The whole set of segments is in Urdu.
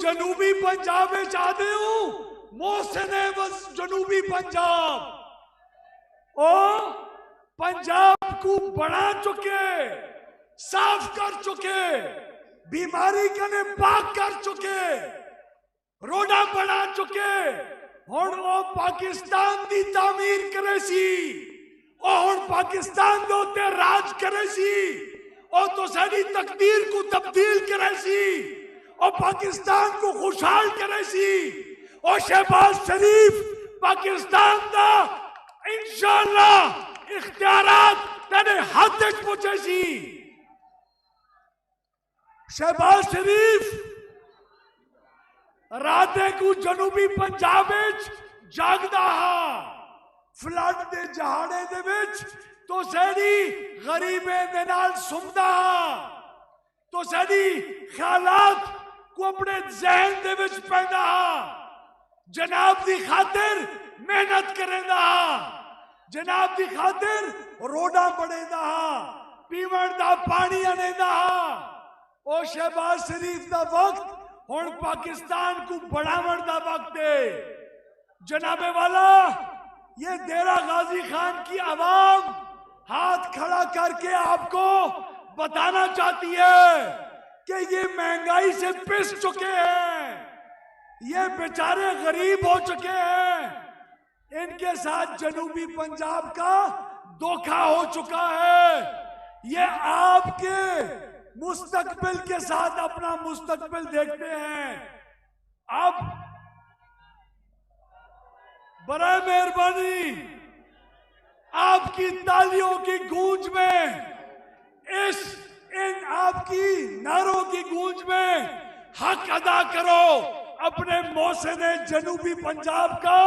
جنوبی پنجاب میں چاہتے ہوں محسن بس جنوبی پنجاب او پنجاب کو بڑھا چکے صاف کر چکے بیماری کنے پاک کر چکے روڈا بنا چکے ہن او پاکستان دی تعمیر کرے سی او ہن پاکستان دے اوتے راج کرے سی او تو ساری تقدیر کو تبدیل کرے سی او پاکستان کو خوشحال کرے سی او شہباز شریف پاکستان دا انشاءاللہ اختیارات تیرے ہاتھ تک پہنچے سی شہباز شریف راتے کو جنوبی پنجاب وچ جاگدا ہا فلڈ دے جہاڑے دے وچ تو سیدی غریبیں دے نال سمدا ہا تو سیدی خیالات کو اپنے ذہن دے وچ پیندا ہا جناب دی خاطر محنت کریں دا جناب دی خاطر روڈا بڑھیں دا پیون دا پانی آنے دا او شہباز شریف دا وقت ہن پاکستان کو بڑھاون دا وقت ہے جناب والا یہ ڈیرہ غازی خان کی عوام ہاتھ کھڑا کر کے آپ کو بتانا چاہتی ہے کہ یہ مہنگائی سے پس چکے ہیں یہ بیچارے غریب ہو چکے ہیں ان کے ساتھ جنوبی پنجاب کا دھوکہ ہو چکا ہے یہ آپ کے مستقبل کے ساتھ اپنا مستقبل دیکھتے ہیں اب برائے مہربانی آپ کی تالیوں کی گونج میں ان آپ کی نعروں کی گونج میں حق ادا کرو اپنے محسن جنوبی پنجاب کا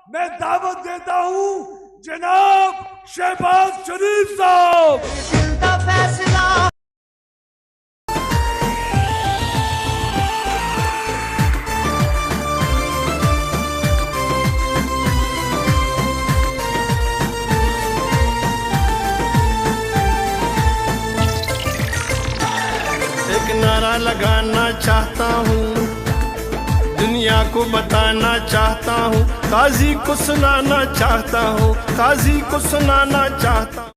میں دعوت دیتا ہوں جناب شہباز شریف صاحب نعرہ لگانا چاہتا ہوں دنیا کو بتانا چاہتا ہوں قاضی کو سنانا چاہتا ہوں قاضی کو سنانا چاہتا ہوں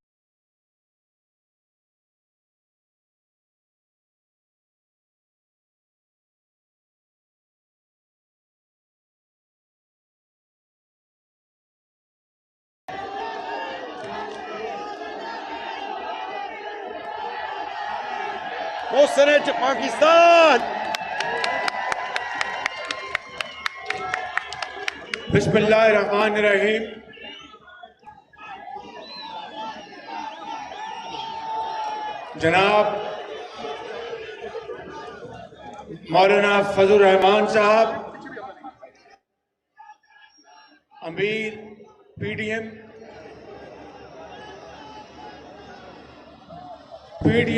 محسن پاکستان بسم اللہ الرحمن الرحیم جناب مولانا فضل الرحمان صاحب امیر پی ڈی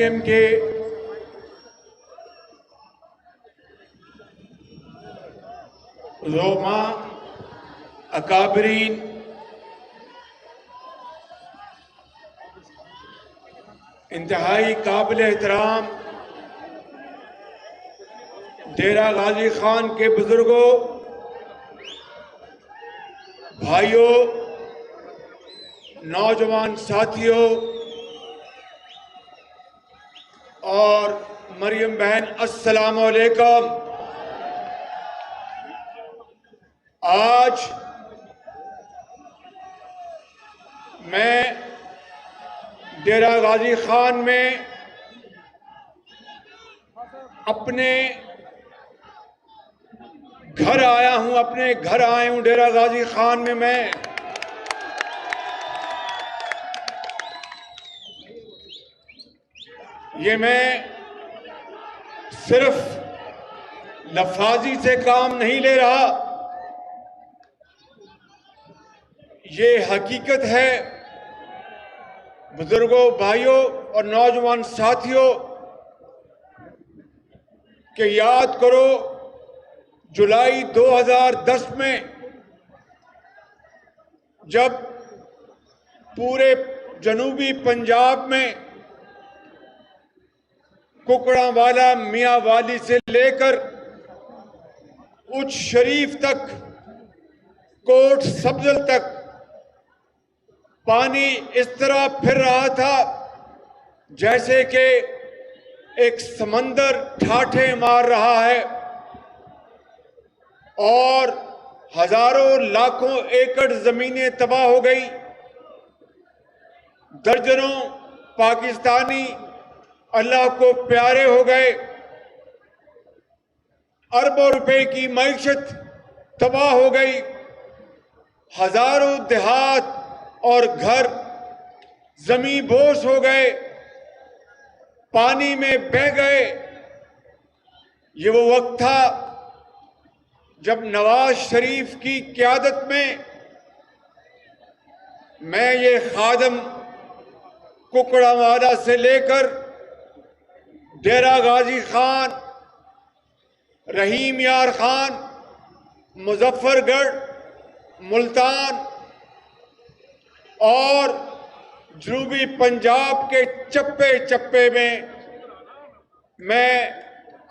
ایم کے علماء اکابرین انتہائی قابل احترام ڈیرہ غازی خان کے بزرگوں بھائیوں نوجوان ساتھیوں اور مریم بہن السلام علیکم آج میں ڈیرہ غازی خان میں اپنے گھر آیا ہوں اپنے گھر آئے ہوں ڈیرہ غازی خان میں یہ میں صرف لفاظی سے کام نہیں لے رہا یہ حقیقت ہے بزرگوں بھائیوں اور نوجوان ساتھیوں کہ یاد کرو جولائی 2010 میں جب پورے جنوبی پنجاب میں ککڑا والا میاں والی سے لے کر اچ شریف تک، کوٹ سبزل تک پانی اس طرح پھر رہا تھا جیسے کہ ایک سمندر ٹھاٹھے مار رہا ہے، اور ہزاروں لاکھوں ایکڑ زمینیں تباہ ہو گئی، درجنوں پاکستانی اللہ کو پیارے ہو گئے، اربوں روپے کی معیشت تباہ ہو گئی، ہزاروں دیہات اور گھر زمیں بوس ہو گئے، پانی میں بہہ گئے۔ یہ وہ وقت تھا جب نواز شریف کی قیادت میں یہ خادم ککڑا وادہ سے لے کر ڈیرہ غازی خان، رحیم یار خان، مظفر گڑھ، ملتان اور جنوبی پنجاب کے چپے چپے میں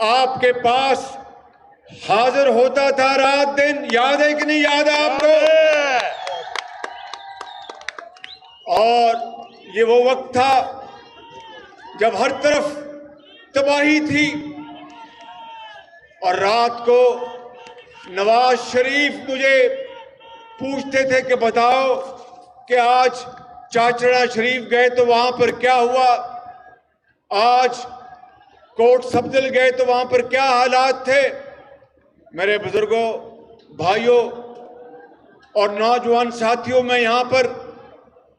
آپ کے پاس حاضر ہوتا تھا رات دن۔ یاد ہے کہ نہیں یاد ہے آپ کو؟ اور یہ وہ وقت تھا جب ہر طرف تباہی تھی، اور رات کو نواز شریف مجھے پوچھتے تھے کہ بتاؤ کہ آج چاچڑا شریف گئے تو وہاں پر کیا ہوا، آج کوٹ سبزل گئے تو وہاں پر کیا حالات تھے۔ میرے بزرگوں، بھائیوں اور نوجوان ساتھیوں، میں یہاں پر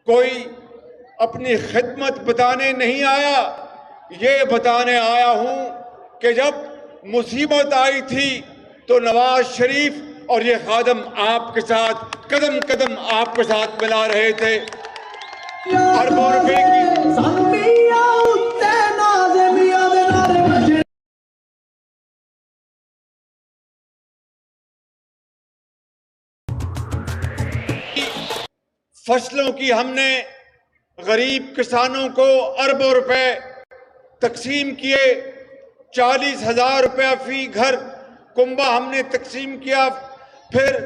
کوئی اپنی خدمت بتانے نہیں آیا، یہ بتانے آیا ہوں کہ جب مصیبت آئی تھی تو نواز شریف اور یہ خادم آپ کے ساتھ قدم قدم آپ کے ساتھ ملا رہے تھے۔ اربوں روپے کی فصلوں کی ہم نے غریب کسانوں کو اربوں روپے تقسیم کیے، 40,000 روپے فی گھر کنبہ ہم نے تقسیم کیا، پھر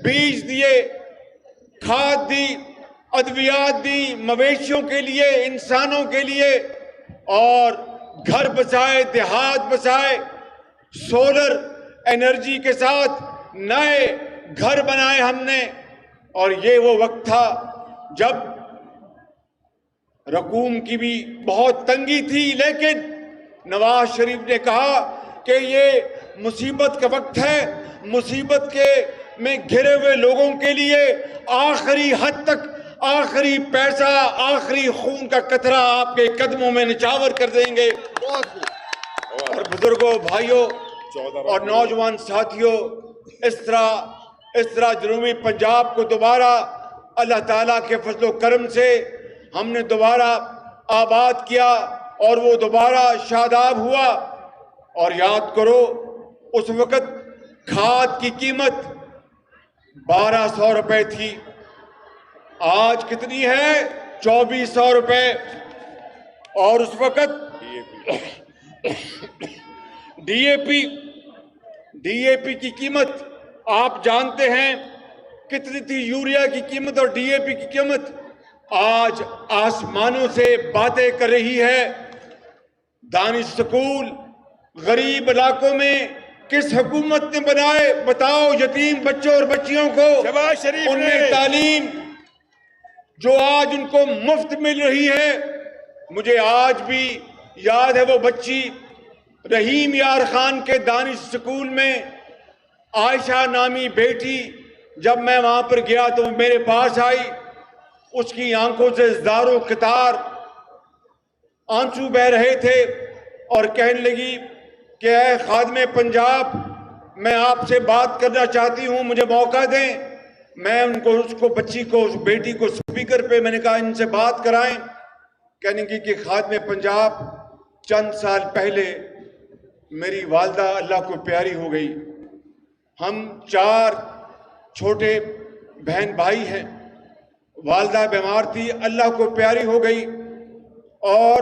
بیج دیے، کھاد دی، ادویات دی، مویشیوں کے لیے، انسانوں کے لیے، اور گھر بسائے، دیہات بسائے، سولر انرجی کے ساتھ نئے گھر بنائے ہم نے۔ اور یہ وہ وقت تھا جب رقوم کی بھی بہت تنگی تھی، لیکن نواز شریف نے کہا کہ یہ مصیبت کا وقت ہے، مصیبت میں گھرے ہوئے لوگوں کے لیے آخری حد تک، آخری پیسہ، آخری خون کا قطرہ آپ کے قدموں میں نچھاور کر دیں گے۔ اور بزرگوں، بھائیوں اور نوجوان ساتھیوں، اس طرح جنوبی پنجاب کو دوبارہ اللہ تعالیٰ کے فضل و کرم سے ہم نے دوبارہ آباد کیا، اور وہ دوبارہ شاداب ہوا۔ اور یاد کرو، اس وقت کھاد کی قیمت 1200 روپے تھی، آج کتنی ہے؟ 2400 روپے۔ اور اس وقت ڈی اے پی کی قیمت آپ جانتے ہیں کتنی تھی، یوریا کی قیمت اور ڈی اے پی کی قیمت آج آسمانوں سے باتیں کر رہی ہے۔ دانش سکول غریب علاقوں میں کس حکومت نے بنائے؟ بتاؤ، یتیم بچوں اور بچیوں کو ان میں تعلیم جو آج ان کو مفت مل رہی ہے۔ مجھے آج بھی یاد ہے وہ بچی رحیم یار خان کے دانش سکول میں، عائشہ نامی بیٹی، جب میں وہاں پر گیا تو میرے پاس آئی، اس کی آنکھوں سے زاروں قطار آنسو بہ رہے تھے، اور کہنے لگی کہ اے خادم پنجاب، میں آپ سے بات کرنا چاہتی ہوں، مجھے موقع دیں۔ میں بچی کو، اس بیٹی کو سپیکر پہ میں نے کہا ان سے بات کرائیں۔ کہنے کی کہ خادم پنجاب، چند سال پہلے میری والدہ اللہ کو پیاری ہو گئی، ہم 4 چھوٹے بہن بھائی ہیں، والدہ بیمار تھی، اللہ کو پیاری ہو گئی، اور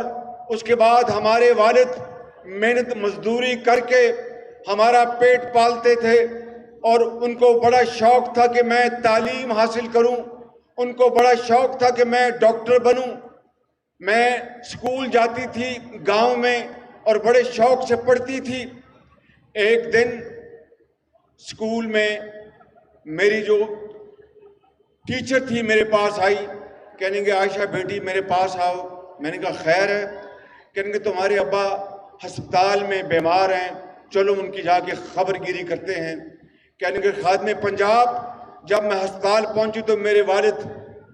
اس کے بعد ہمارے والد محنت مزدوری کر کے ہمارا پیٹ پالتے تھے، اور ان کو بڑا شوق تھا کہ میں تعلیم حاصل کروں، ان کو بڑا شوق تھا کہ میں ڈاکٹر بنوں۔ میں اسکول جاتی تھی گاؤں میں اور بڑے شوق سے پڑھتی تھی۔ ایک دن اسکول میں میری جو ٹیچر تھی میرے پاس آئی، کہنے کہ عائشہ بیٹی میرے پاس آؤ۔ میں نے کہا خیر ہے۔ کہنے کہ تمہارے ابا ہسپتال میں بیمار ہیں، چلو ان کی جا کے خبر گیری کرتے ہیں۔ کہنے کہ خادم پنجاب جب میں ہسپتال پہنچی تو میرے والد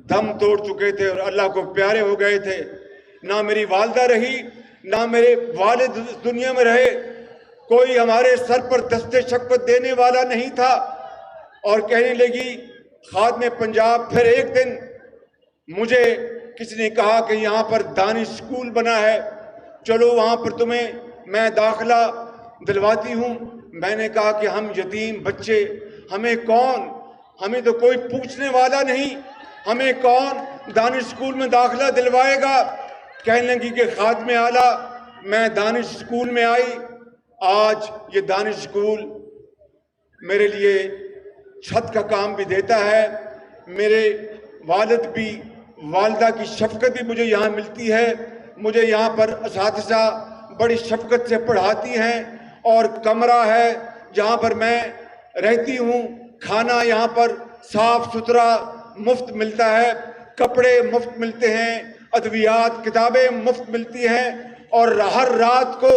دم توڑ چکے تھے اور اللہ کو پیارے ہو گئے تھے۔ نہ میری والدہ رہی، نہ میرے والد اس دنیا میں رہے، کوئی ہمارے سر پر دست شفقت دینے والا نہیں تھا۔ اور کہنے لگی خادم پنجاب پھر ایک دن مجھے کسی نے کہا کہ یہاں پر دانش اسکول بنا ہے، چلو وہاں پر تمہیں میں داخلہ دلواتی ہوں۔ میں نے کہا کہ ہم یتیم بچے، ہمیں کون، ہمیں تو کوئی پوچھنے والا نہیں، ہمیں کون دانش اسکول میں داخلہ دلوائے گا۔ کہنے لگی کہ خادم اعلیٰ میں دانش اسکول میں آئی۔ آج یہ دانش اسکول میرے لیے چھت کا کام بھی دیتا ہے، میرے والد بھی، والدہ کی شفقت بھی مجھے یہاں ملتی ہے، مجھے یہاں پر اساتذہ بڑی شفقت سے پڑھاتی ہیں، اور کمرہ ہے جہاں پر میں رہتی ہوں، کھانا یہاں پر صاف ستھرا مفت ملتا ہے، کپڑے مفت ملتے ہیں، ادویات کتابیں مفت ملتی ہیں، اور ہر رات کو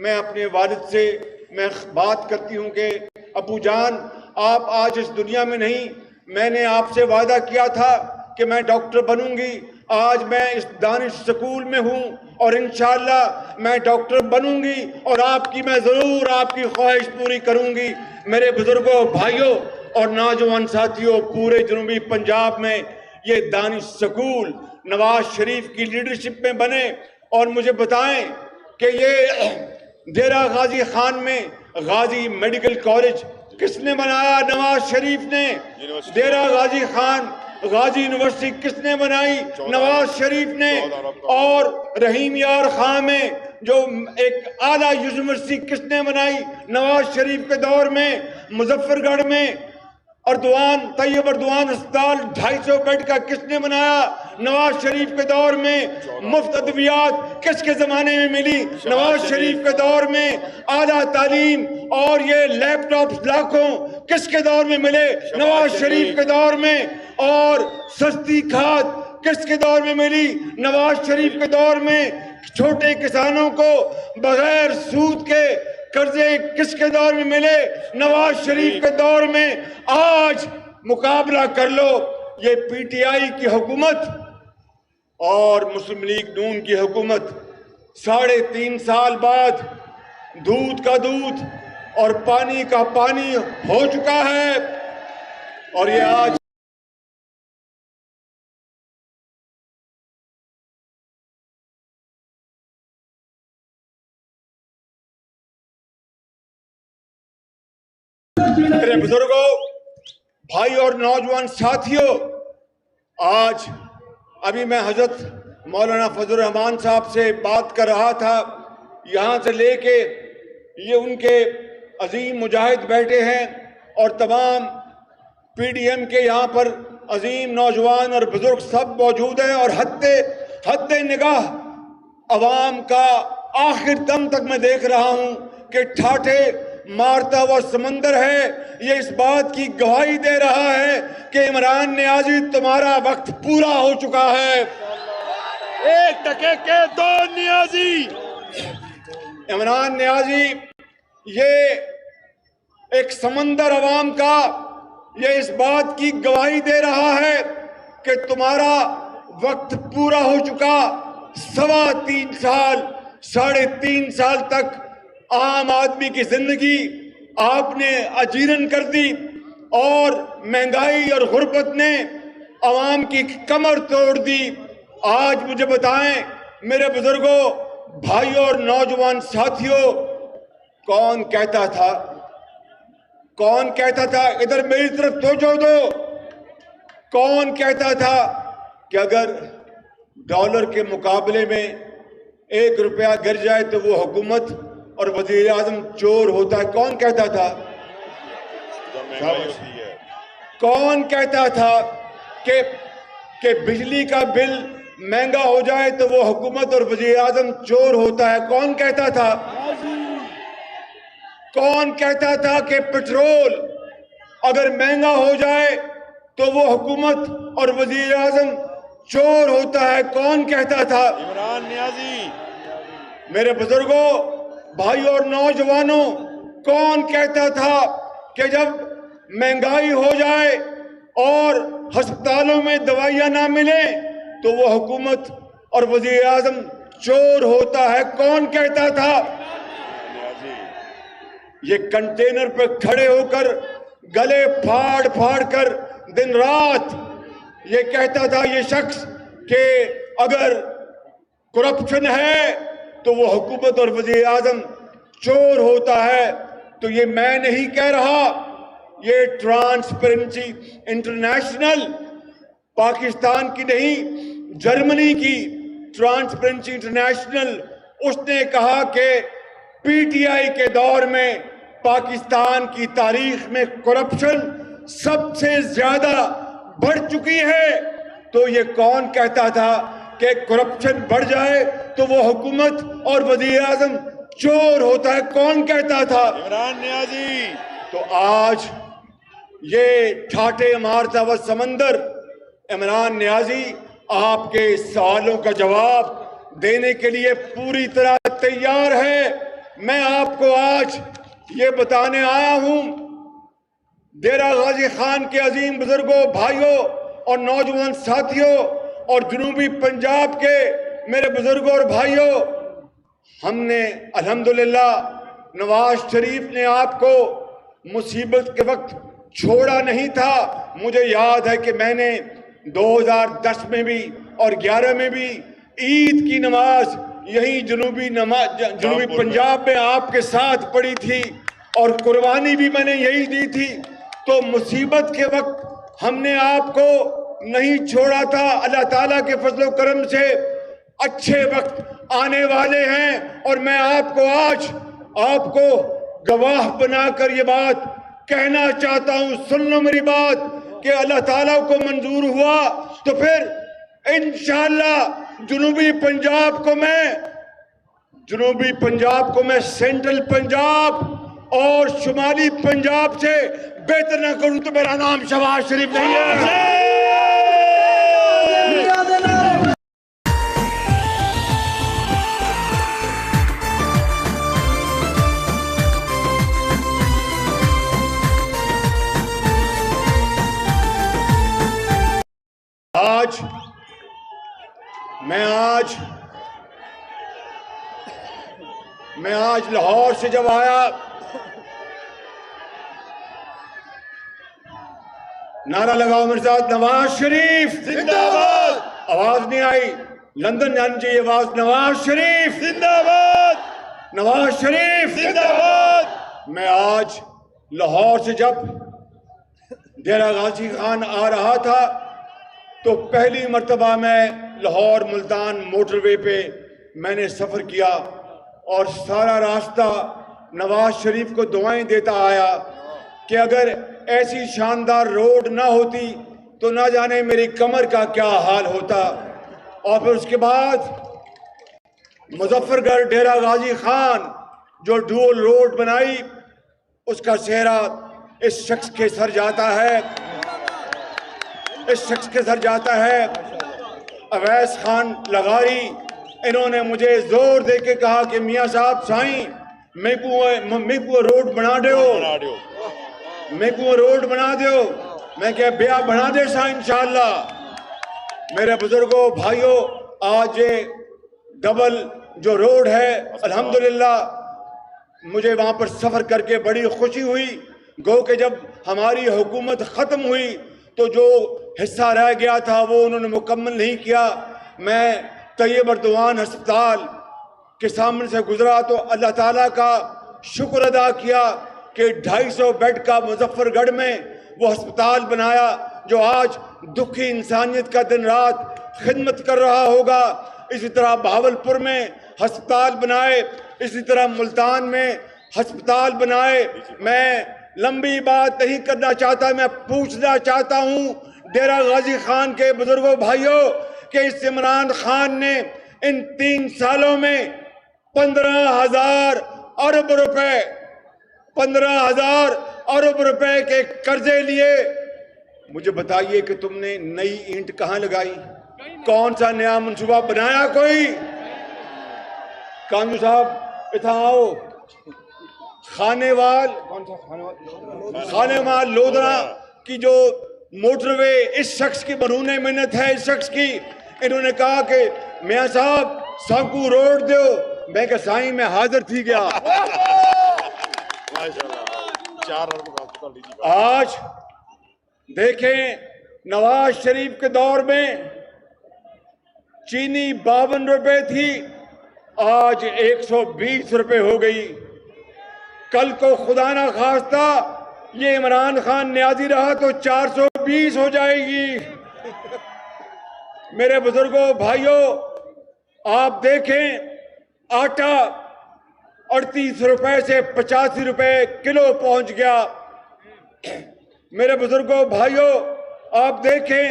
میں اپنے والد سے میں بات کرتی ہوں کہ ابو جان آپ آج اس دنیا میں نہیں، میں نے آپ سے وعدہ کیا تھا کہ میں ڈاکٹر بنوں گی، آج میں اس دانش سکول میں ہوں اور انشاءاللہ میں ڈاکٹر بنوں گی اور آپ کی میں ضرور آپ کی خواہش پوری کروں گی۔ میرے بزرگوں، بھائیوں اور نوجوان ساتھیوں، پورے جنوبی پنجاب میں یہ دانش سکول نواز شریف کی لیڈرشپ میں بنے، اور مجھے بتائیں کہ یہ ڈیرہ غازی خان میں غازی میڈیکل کالج کس نے بنایا؟ نواز شریف نے۔ ڈیرہ غازی خان غازی یونیورسٹی کس نے بنائی؟ نواز شریف نے۔ اور رحیم یار خان میں جو ایک اعلیٰ یونیورسٹی کس نے بنائی؟ نواز شریف کے دور میں۔ مظفر گڑھ میں اردوان طیب اردوان اسپتال 250 بیڈ کا کس نے بنایا؟ نواز شریف کے دور میں۔ مفت ادویات کس کے زمانے میں ملی؟ نواز شریف کے دور میں۔ اعلیٰ تعلیم اور یہ لیپ ٹاپس لاکھوں کس کے دور میں ملے؟ نواز شریف کے دور میں۔ اور سستی کھاد کس کے دور میں ملی؟ نواز شریف کے دور میں۔ چھوٹے کسانوں کو بغیر سود کے قرضے کس کے دور میں ملے؟ نواز شریف کے دور میں۔ آج مقابلہ کر لو یہ پی ٹی آئی کی حکومت اور مسلم لیگ نون کی حکومت، 3.5 سال بعد دودھ کا دودھ اور پانی کا پانی ہو چکا ہے، اور یہ آج میرے بزرگوں، بھائی اور نوجوان ساتھیوں، آج ابھی میں حضرت مولانا فضل الرحمان صاحب سے بات کر رہا تھا، یہاں سے لے کے یہ ان کے عظیم مجاہد بیٹھے ہیں اور تمام پی ڈی ایم کے یہاں پر عظیم نوجوان اور بزرگ سب موجود ہیں، اور حد نگاہ عوام کا آخر دم تک میں دیکھ رہا ہوں کہ ٹھاٹھے مارتا ہوا سمندر ہے، یہ اس بات کی گواہی دے رہا ہے کہ عمران نیازی تمہارا وقت پورا ہو چکا ہے۔ ایک ٹکے کے دو نیازی، عمران نیازی یہ ایک سمندر عوام کا یہ اس بات کی گواہی دے رہا ہے کہ تمہارا وقت پورا ہو چکا۔ 3.25 سال 3.5 سال تک عام آدمی کی زندگی آپ نے اجیرن کر دی، اور مہنگائی اور غربت نے عوام کی کمر توڑ دی۔ آج مجھے بتائیں میرے بزرگوں، بھائیوں اور نوجوان ساتھیوں، کون کہتا تھا ادھر میری طرف توجہ دو، کون کہتا تھا کہ اگر ڈالر کے مقابلے میں 1 روپیہ گر جائے تو وہ حکومت اور وزیر اعظم چور ہوتا ہے؟ کون کہتا تھا؟ کون کہتا تھا کہ بجلی کا بل مہنگا ہو جائے تو وہ حکومت اور وزیر اعظم چور ہوتا ہے؟ کون کہتا تھا؟ کون کہتا تھا کہ پیٹرول اگر مہنگا ہو جائے تو وہ حکومت اور وزیر اعظم چور ہوتا ہے؟ کون کہتا تھا؟ عمران نیازی۔ میرے بزرگوں، بھائیوں اور نوجوانوں، کون کہتا تھا کہ جب مہنگائی ہو جائے اور ہسپتالوں میں دوائیاں نہ ملیں تو وہ حکومت اور وزیر اعظم چور ہوتا ہے؟ کون کہتا تھا؟ یہ کنٹینر پہ کھڑے ہو کر گلے پھاڑ پھاڑ کر دن رات یہ کہتا تھا یہ شخص کہ اگر کرپشن ہے تو وہ حکومت اور وزیر اعظم چور ہوتا ہے۔ تو یہ میں نہیں کہہ رہا، یہ ٹرانسپیرنسی انٹرنیشنل، پاکستان کی نہیں جرمنی کی ٹرانسپیرنسی انٹرنیشنل، اس نے کہا کہ پی ٹی آئی کے دور میں پاکستان کی تاریخ میں کرپشن سب سے زیادہ بڑھ چکی ہے۔ تو یہ کون کہتا تھا کہ کرپشن بڑھ جائے تو وہ حکومت اور وزیر اعظم چور ہوتا ہے؟ کون کہتا تھا؟ عمران نیازی۔ تو آج یہ ٹھاٹے مارتا ہوا سمندر، عمران نیازی آپ کے سوالوں کا جواب دینے کے لیے پوری طرح تیار ہے۔ میں آپ کو آج یہ بتانے آیا ہوں، ڈیرہ غازی خان کے عظیم بزرگوں، بھائیوں اور نوجوان ساتھیوں اور جنوبی پنجاب کے میرے بزرگوں اور بھائیوں، ہم نے الحمدللہ نواز شریف نے آپ کو مصیبت کے وقت چھوڑا نہیں تھا۔ مجھے یاد ہے کہ میں نے 2010 میں بھی اور 11 میں بھی عید کی نماز یہی جنوبی پنجاب میں آپ کے ساتھ پڑھی تھی اور قربانی بھی میں نے یہی دی تھی۔ تو مصیبت کے وقت ہم نے آپ کو نہیں چھوڑا تھا۔ اللہ تعالیٰ کے فضل و کرم سے اچھے وقت آنے والے ہیں، اور میں آپ کو آج آپ کو گواہ بنا کر یہ بات کہنا چاہتا ہوں، سن لو میری بات، کہ اللہ تعالیٰ کو منظور ہوا تو پھر انشاءاللہ جنوبی پنجاب کو میں سینٹرل پنجاب اور شمالی پنجاب سے بہتر نہ کروں تو میرا نام شہباز شریف نہیں ہے۔ میں آج لاہور سے جب آیا، نعرہ لگاؤ میرے ساتھ، نواز شریف زندہ باد۔ آواز نہیں آئی، لندن جانی چاہیے آواز، نواز شریف زندہ باد، نواز شریف زندہ باد۔ میں آج لاہور سے جب ڈیرہ غازی خان آ رہا تھا تو پہلی مرتبہ میں لاہور ملتان موٹر وے پہ میں نے سفر کیا، اور سارا راستہ نواز شریف کو دعائیں دیتا آیا کہ اگر ایسی شاندار روڈ نہ ہوتی تو نہ جانے میری کمر کا کیا حال ہوتا۔ اور پھر اس کے بعد مظفر گڑھ ڈیرہ غازی خان جو ڈول روڈ بنائی، اس کا سہرا اس شخص کے سر جاتا ہے، اس شخص کے سر جاتا ہے اویس خان لغاری۔ انہوں نے مجھے زور دے کے کہا کہ میاں صاحب سائیں میں کو روڈ بنا دیو، میں کو روڈ بنا دیو۔ میں کہا بیا بنا دے سائیں انشاءاللہ۔ میرے بزرگوں، بھائیوں، آج یہ ڈبل جو روڈ ہے، الحمدللہ مجھے وہاں پر سفر کر کے بڑی خوشی ہوئی۔ گو کہ جب ہماری حکومت ختم ہوئی تو جو حصہ رہ گیا تھا وہ انہوں نے مکمل نہیں کیا۔ میں طیب اردوان ہسپتال کے سامنے سے گزرا تو اللہ تعالیٰ کا شکر ادا کیا کہ 250 بیڈ کا مظفر گڑھ میں وہ ہسپتال بنایا جو آج دکھی انسانیت کا دن رات خدمت کر رہا ہوگا۔ اسی طرح بہاولپور میں ہسپتال بنائے، اسی طرح ملتان میں ہسپتال بنائے۔ میں لمبی بات نہیں کرنا چاہتا، میں پوچھنا چاہتا ہوں ڈیرہ غازی خان کے بزرگوں بھائیوں کہ اس عمران خان نے ان 3 سالوں میں 15,000 ارب روپے 15,000 ارب روپے کے قرضے لیے. مجھے بتائیے کہ تم نے نئی اینٹ کہاں لگائی؟ کون سا نیا منصوبہ بنایا کوئی؟ کاندو صاحب اتنا آؤ. خانے وال لودھرا کی جو موٹر وے اس شخص کی برون منت ہے، اس شخص کی. انہوں نے کہا کہ میاں صاحب سانکو روڈ دیو. میں کہ سائیں میں حاضر تھی گیا. آج دیکھیں نواز شریف کے دور میں چینی 52 روپے تھی، آج 120 روپے ہو گئی. کل کو خدا نہ خواستہ یہ عمران خان نیازی رہا تو 420 ہو جائے گی. میرے بزرگوں بھائیوں آپ دیکھیں آٹا 38 روپے سے 85 روپے کلو پہنچ گیا. میرے بزرگوں بھائیوں آپ دیکھیں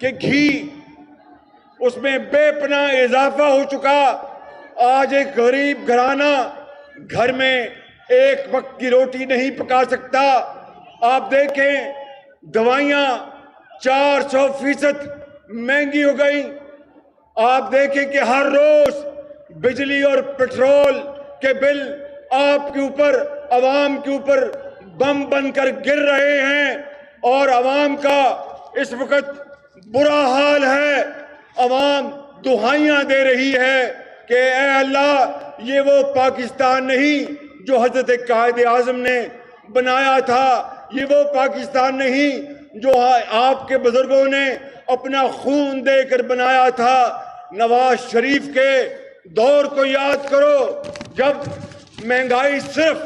کہ گھی اس میں بے پناہ اضافہ ہو چکا. آج ایک غریب گھرانہ گھر میں ایک وقت کی روٹی نہیں پکا سکتا. آپ دیکھیں دوائیاں 400% مہنگی ہو گئی. آپ دیکھیں کہ ہر روز بجلی اور پٹرول کے بل آپ کے اوپر عوام کے اوپر بم بن کر گر رہے ہیں اور عوام کا اس وقت برا حال ہے. عوام دعائیاں دے رہی ہے کہ اے اللہ یہ وہ پاکستان نہیں جو حضرت قائد اعظم نے بنایا تھا، یہ وہ پاکستان نہیں جو آپ کے بزرگوں نے اپنا خون دے کر بنایا تھا. نواز شریف کے دور کو یاد کرو جب مہنگائی صرف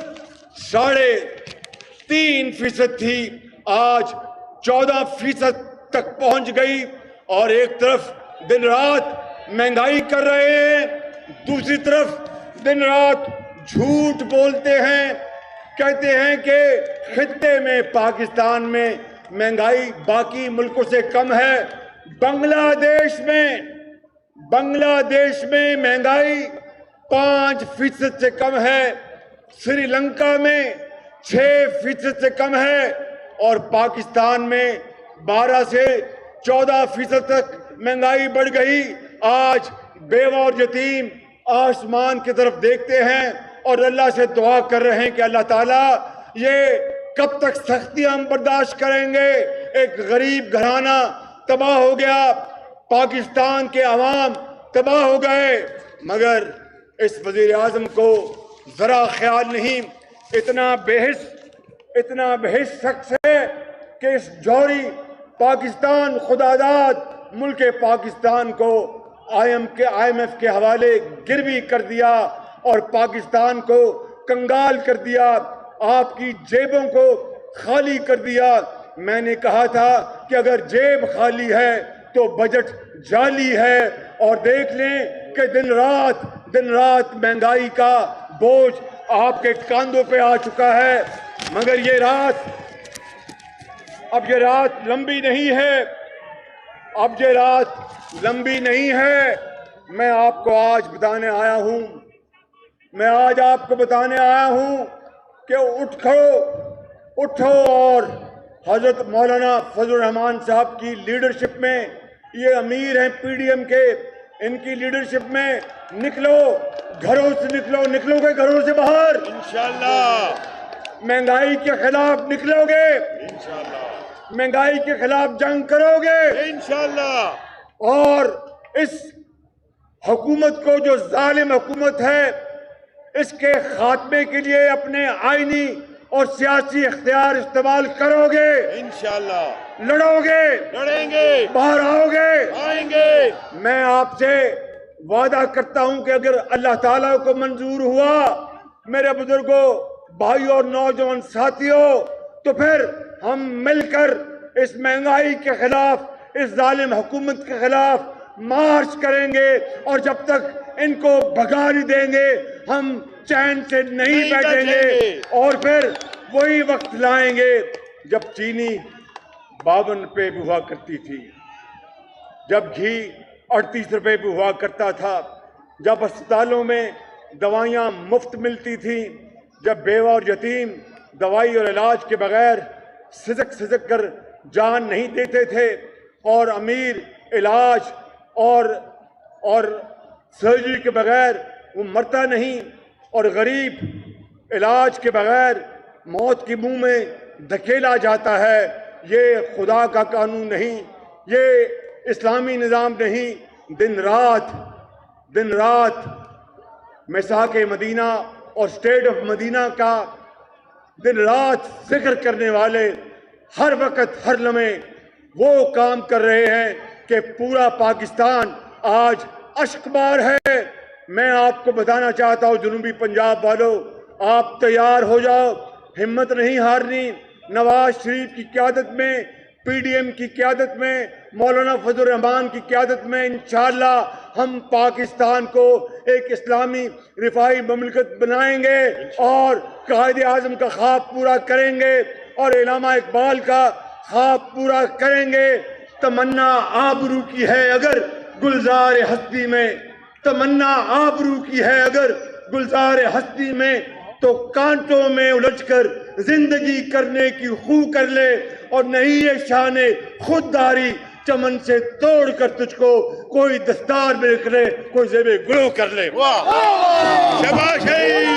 3.5% تھی، آج 14% تک پہنچ گئی. اور ایک طرف دن رات مہنگائی کر رہے ہیں، دوسری طرف دن رات جھوٹ بولتے ہیں، کہتے ہیں کہ خطے میں پاکستان میں مہنگائی باقی ملکوں سے کم ہے. بنگلہ دیش میں مہنگائی 5% سے کم ہے، سری لنکا میں 6% سے کم ہے اور پاکستان میں 12 سے 14% تک مہنگائی بڑھ گئی. آج بیوہ اور یتیم آسمان کی طرف دیکھتے ہیں اور اللہ سے دعا کر رہے ہیں کہ اللہ تعالیٰ یہ کب تک سختیاں ہم برداشت کریں گے. ایک غریب گھرانہ تباہ ہو گیا، پاکستان کے عوام تباہ ہو گئے، مگر اس وزیر اعظم کو ذرا خیال نہیں. اتنا بحث شخص ہے کہ اس جوہری پاکستان خداداد ملک پاکستان کو IMF کے حوالے گروی کر دیا اور پاکستان کو کنگال کر دیا، آپ کی جیبوں کو خالی کر دیا. میں نے کہا تھا کہ اگر جیب خالی ہے تو بجٹ جعلی ہے. اور دیکھ لیں کہ دن رات مہنگائی کا بوجھ آپ کے کاندھوں پہ آ چکا ہے. مگر یہ رات لمبی نہیں ہے. میں آپ کو آج بتانے آیا ہوں کہ اٹھو اور حضرت مولانا فضل الرحمان صاحب کی لیڈرشپ میں، یہ امیر ہیں PDM کے، ان کی لیڈرشپ میں نکلو گے گھروں سے باہر انشاءاللہ. مہنگائی کے خلاف نکلو گے انشاءاللہ، مہنگائی کے خلاف جنگ کرو گے انشاءاللہ. اور اس حکومت کو جو ظالم حکومت ہے اس کے خاتمے کے لیے اپنے آئینی اور سیاسی اختیار استعمال کرو گے انشاءاللہ. لڑیں گے باہر آئیں گے. میں آپ سے وعدہ کرتا ہوں کہ اگر اللہ تعالیٰ کو منظور ہوا میرے بزرگوں بھائیوں اور نوجوان ساتھیوں تو پھر ہم مل کر اس مہنگائی کے خلاف، اس ظالم حکومت کے خلاف مارچ کریں گے اور جب تک ان کو بھگا نہیں دیں گے ہم چین سے نہیں بیٹھیں گے اور پھر وہی وقت لائیں گے جب چینی 52 روپے پہ ہوا کرتی تھی، جب گھی 38 روپے پہ ہوا کرتا تھا، جب اسپتالوں میں دوائیاں مفت ملتی تھیں، جب بیوہ اور یتیم دوائی اور علاج کے بغیر سسک سسک کر جان نہیں دیتے تھے، اور امیر علاج اور سرجری کے بغیر وہ مرتا نہیں، اور غریب علاج کے بغیر موت کے منہ میں دھکیلا جاتا ہے۔ یہ خدا کا قانون نہیں، یہ اسلامی نظام نہیں۔ دن رات میثاق مدینہ اور اسٹیٹ آف مدینہ کا دن رات ذکر کرنے والے ہر وقت ہر لمحے وہ کام کر رہے ہیں کہ پورا پاکستان آج اشکبار ہے۔ میں آپ کو بتانا چاہتا ہوں جنوبی پنجاب والوں، آپ تیار ہو جاؤ، ہمت نہیں ہارنی۔ نواز شریف کی قیادت میں، پی ڈی ایم کی قیادت میں، مولانا فضل الرحمان کی قیادت میں انشاءاللہ ہم پاکستان کو ایک اسلامی رفاہی مملکت بنائیں گے اور قائد اعظم کا خواب پورا کریں گے اور علامہ اقبال کا خواب پورا کریں گے۔ تمنا آبرو کی ہے اگر گلزار ہستی میں، تمنا آبرو کی ہے اگر گلزار ہستی میں، تو کانٹوں میں الجھ کر زندگی کرنے کی خو کر لے، اور نہیں یہ شان خودداری چمن سے توڑ کر تجھ کو کوئی دستار میں رکھ لے، کوئی زیب گلو کر لے۔ شاباش ہے۔